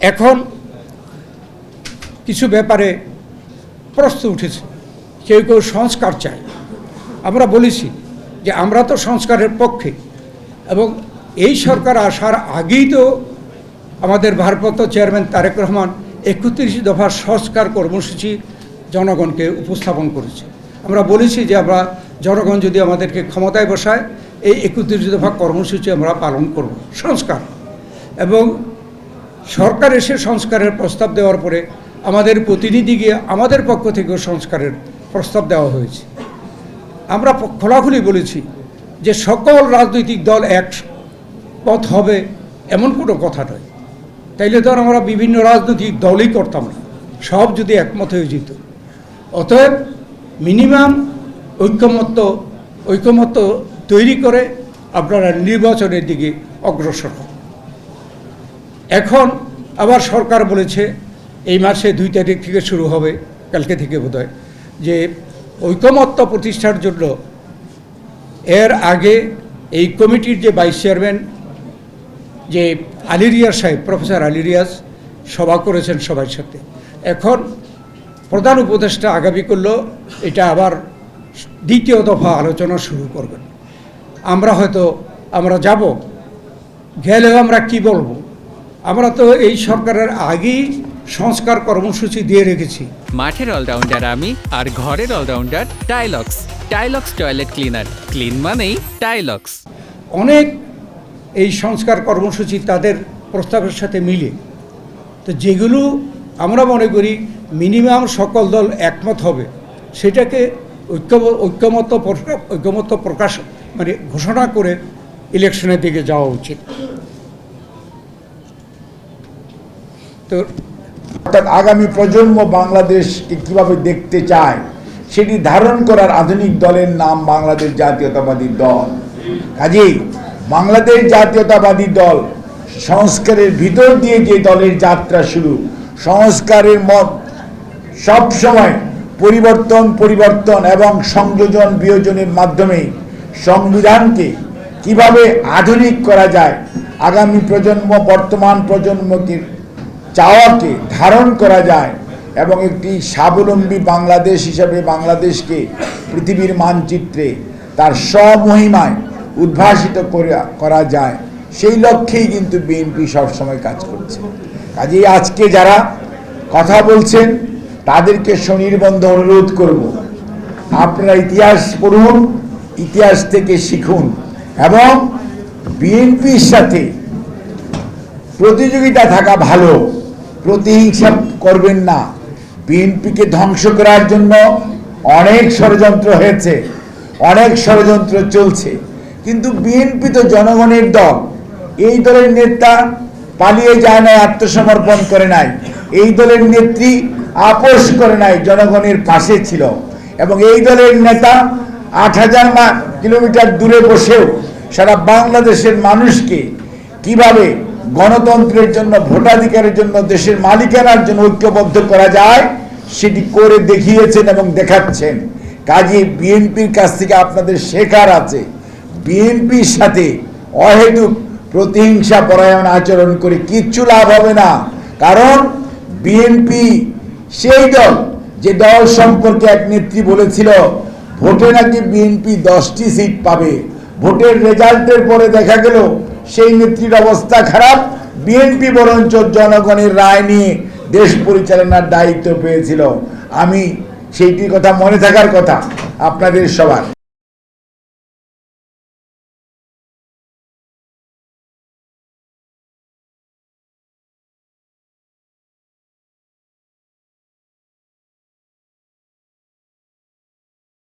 এখন কিছু ব্যাপারে প্রশ্ন উঠেছে, কেউ কেউ সংস্কার চায়। আমরা বলেছি যে আমরা তো সংস্কারের পক্ষে, এবং এই সরকার আসার আগেই তো আমাদের ভারপ্রাপ্ত চেয়ারম্যান তারেক রহমান ৩১ দফা সংস্কার কর্মসূচি জনগণকে উপস্থাপন করেছে। আমরা বলেছি যে আমরা জনগণ যদি আমাদেরকে ক্ষমতায় বসায় এই ৩১ দফা কর্মসূচি আমরা পালন করব, সংস্কার। এবং সরকার এসে সংস্কারের প্রস্তাব দেওয়ার পরে আমাদের প্রতিনিধি গিয়ে আমাদের পক্ষ থেকেও সংস্কারের প্রস্তাব দেওয়া হয়েছে। আমরা খোলাখুলি বলেছি যে সকল রাজনৈতিক দল এক পথ হবে এমন কোনো কথা নয়। তাইলে তো আমরা বিভিন্ন রাজনৈতিক দলই করতাম না, সব যদি একমত হয়ে যেত। অতএব মিনিমাম ঐকমত্য তৈরি করে আপনারা নির্বাচনের দিকে অগ্রসর হন। এখন আবার সরকার বলেছে এই মাসে 2 তারিখ থেকে শুরু হবে, কালকে থেকে বোধহয়, যে ঐকমত্য প্রতিষ্ঠার জন্য এর আগে এই কমিটির যে ভাইস চেয়ারম্যান যে আলী রিয়াজ সাহেব, প্রফেসর আলী রিয়াজ সভা করেছেন সবার সাথে। এখন প্রধান উপদেষ্টা আগামী করলো এটা আবার 2য় দফা আলোচনা শুরু করবেন। আমরা যাব, গেলেও আমরা কি বলবো? আমরা তো এই সরকারের আগেই সংস্কার কর্মসূচি দিয়ে রেখেছি। মাঠের অলরাউন্ডার আমি, আর ঘরের all rounder Tylox. Tylox toilet cleaner, clean মানেই টাইলক্স। অনেক এই সংস্কার কর্মসূচি তাদের প্রস্তাবের সাথে মিলে, তো যেগুলো আমরা মনে করি মিনিমাম সকল দল একমত হবে, সেটাকে ঐকমত্য প্রকাশ মানে ঘোষণা করে ইলেকশনের দিকে যাওয়া উচিত। তো অর্থাৎ আগামী প্রজন্ম বাংলাদেশকে কিভাবে দেখতে চায় সেটি ধারণ করার আধুনিক দলের নাম বাংলাদেশ জাতীয়তাবাদী দল। কাজেই বাংলাদেশ জাতীয়তাবাদী দল সংস্কারের ভিতর দিয়ে যে দলের যাত্রা শুরু, সংস্কারের মত সব সময় পরিবর্তন এবং সংযোজন বিয়োজনের মাধ্যমে সংবিধানকে কিভাবে আধুনিক করা যায়, আগামী প্রজন্ম বর্তমান প্রজন্মকে চাওয়াকে ধারণ করা যায় এবং একটি স্বাবলম্বী বাংলাদেশ হিসাবে বাংলাদেশকে পৃথিবীর মানচিত্রে তার স্বমহিমায় উদ্ভাসিত করা যায়, সেই লক্ষ্যেই কিন্তু বিএনপি সবসময় কাজ করছে। কাজেই আজকে যারা কথা বলছেন তাদেরকে সুনির্বন্ধ অনুরোধ করব, আপনারা ইতিহাস পড়ুন, ইতিহাস থেকে শিখুন এবং বিএনপির সাথে প্রতিযোগিতা থাকা ভালো, প্রতিহিংসা করবেন না। বিএনপিকে ধ্বংস করার জন্য অনেক ষড়যন্ত্র হয়েছে, অনেক ষড়যন্ত্র চলছে, কিন্তু বিএনপি তো জনগণের দল। এই দলের নেতা পালিয়ে যায় নাই, আত্মসমর্পণ করে নাই। এই দলের নেত্রী আপোষ করে নাই, জনগণের পাশে ছিল। এবং এই দলের নেতা 8000 কিলোমিটার দূরে বসেও সারা বাংলাদেশের মানুষকে কিভাবে গণতন্ত্রের জন্য, ভোটাধিকারের জন্য, দেশের মালিকানার জন্য ঐক্যবদ্ধ করা যায় সেটি করে দেখিয়েছেন এবং দেখাচ্ছেন। কাজে বিএনপির কাছ থেকে আপনাদের শেখার আছে। বিএনপির সাথে অহেতুক প্রতিহিংসা পরায়ণ আচরণ করে কিচ্ছু লাভ হবে না। কারণ বিএনপি সেই দল যে দল সম্পর্কে এক নেত্রী বলেছিল ভোটে নাকি বিএনপি 10টি সিট পাবে। ভোটের রেজাল্টের পরে দেখা গেল সেই নেত্রীর অবস্থা খারাপ, বিএনপি বরঞ্চ জনগণের রায় নিয়ে দেশ পরিচালনার দায়িত্ব পেয়েছিল। আমি সেইটির কথা মনে থাকার কথা আপনাদের সবার।